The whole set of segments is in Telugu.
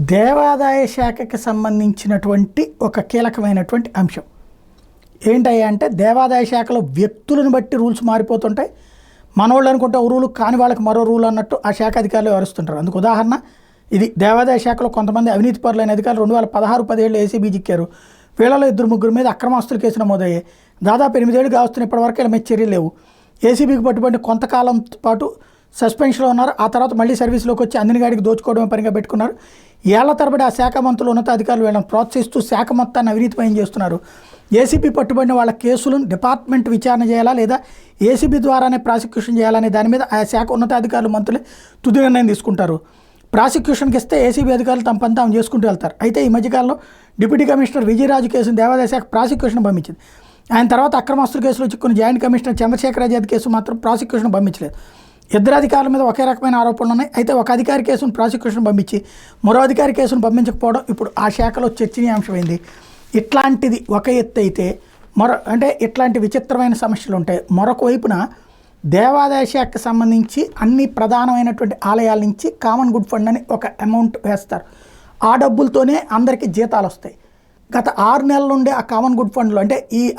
దేవాదాయ శాఖకి సంబంధించినటువంటి ఒక కీలకమైనటువంటి అంశం ఏంటయ్యా అంటే దేవాదాయ శాఖలో వ్యక్తులను బట్టి రూల్స్ మారిపోతుంటాయి. మనోళ్ళు అనుకుంటే ఒక రూలు కాని వాళ్ళకి మరో రూల్ అన్నట్టు ఆ శాఖ అధికారులు వ్యవహరిస్తుంటారు. అందుకు ఉదాహరణ ఇది దేవాదాయ శాఖలో కొంతమంది అవినీతి పరులైన అధికారులు 2016-17 ఏసీబీ చిక్కారు. వీళ్ళలో 2-3 మీద అక్రమాస్తులు కేసు నమోదయ్యాయి. దాదాపు 8 ఏళ్ళు కావస్తున్న ఇప్పటివరకు ఇలా మీద చర్యలు లేవు. ఏసీబీకి పట్టుబడిన కొంతకాలం పాటు సస్పెన్షన్లో ఉన్నారు. ఆ తర్వాత మళ్ళీ సర్వీస్లోకి వచ్చి అందినగాడికి దోచుకోవడమే పనిగా పెట్టుకున్నారు. ఏళ్ల తరబడి ఆ శాఖ మంత్రులు ఉన్నతాధికారులు వీళ్ళని ప్రోత్సహిస్తూ శాఖ మొత్తాన్ని అవినీతిమయం చేస్తున్నారు. ఏసీబీ పట్టుబడిన వాళ్ళ కేసులను డిపార్ట్మెంట్ విచారణ చేయాలా లేదా ఏసీబీ ద్వారానే ప్రాసిక్యూషన్ చేయాలనే దాని మీద ఆ శాఖ ఉన్నతాధికారులు మంత్రులే తుది నిర్ణయం తీసుకుంటారు. ప్రాసిక్యూషన్కి ఇస్తే ఏసీబీ అధికారులు తమ పని తాము చేసుకుంటూ వెళ్తారు. అయితే ఈ మధ్యకాలంలో డిప్యూటీ కమిషనర్ విజయరాజు కేసును దేవాదాయ శాఖ ప్రాసిక్యూషన్ పంపించింది. ఆయన తర్వాత అక్రమాస్తుల కేసులో చిక్కున్న జాయింట్ కమిషనర్ చంద్రశేఖరాజాద్ కేసు మాత్రం ప్రాసిక్యూషన్ పంపించలేదు. ఇద్దరు అధికారుల మీద ఒకే రకమైన ఆరోపణలు ఉన్నాయి. అయితే ఒక అధికారి కేసును ప్రాసిక్యూషన్ పంపించి మరో అధికారి కేసును పంపించకపోవడం ఇప్పుడు ఆ శాఖలో చర్చనీయాంశమైంది. ఇట్లాంటిది ఒక ఎత్తు అయితే ఇట్లాంటి విచిత్రమైన సమస్యలు ఉంటాయి. మరొక వైపున దేవాదాయ శాఖకు సంబంధించి అన్ని ప్రధానమైనటువంటి ఆలయాల నుంచి కామన్ గుడ్ ఫండ్ అని ఒక అమౌంట్ వేస్తారు. ఆ డబ్బులతోనే అందరికీ జీతాలు వస్తాయి. గత 6 నెలల నుండి ఆ కామన్ గుడ్ ఫండ్లో అంటే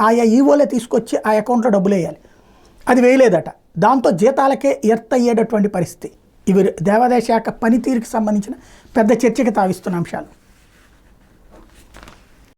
ఆయా ఈవోలే తీసుకొచ్చి ఆ అకౌంట్లో డబ్బులు వేయాలి. అది వేయలేదట. దాంతో జీతాలకే ఎర్త్ అయ్యేటటువంటి పరిస్థితి. ఇవి దేవాదాయ శాఖ పనితీరుకి సంబంధించిన పెద్ద చర్చకి తావిస్తున్న అంశాలు.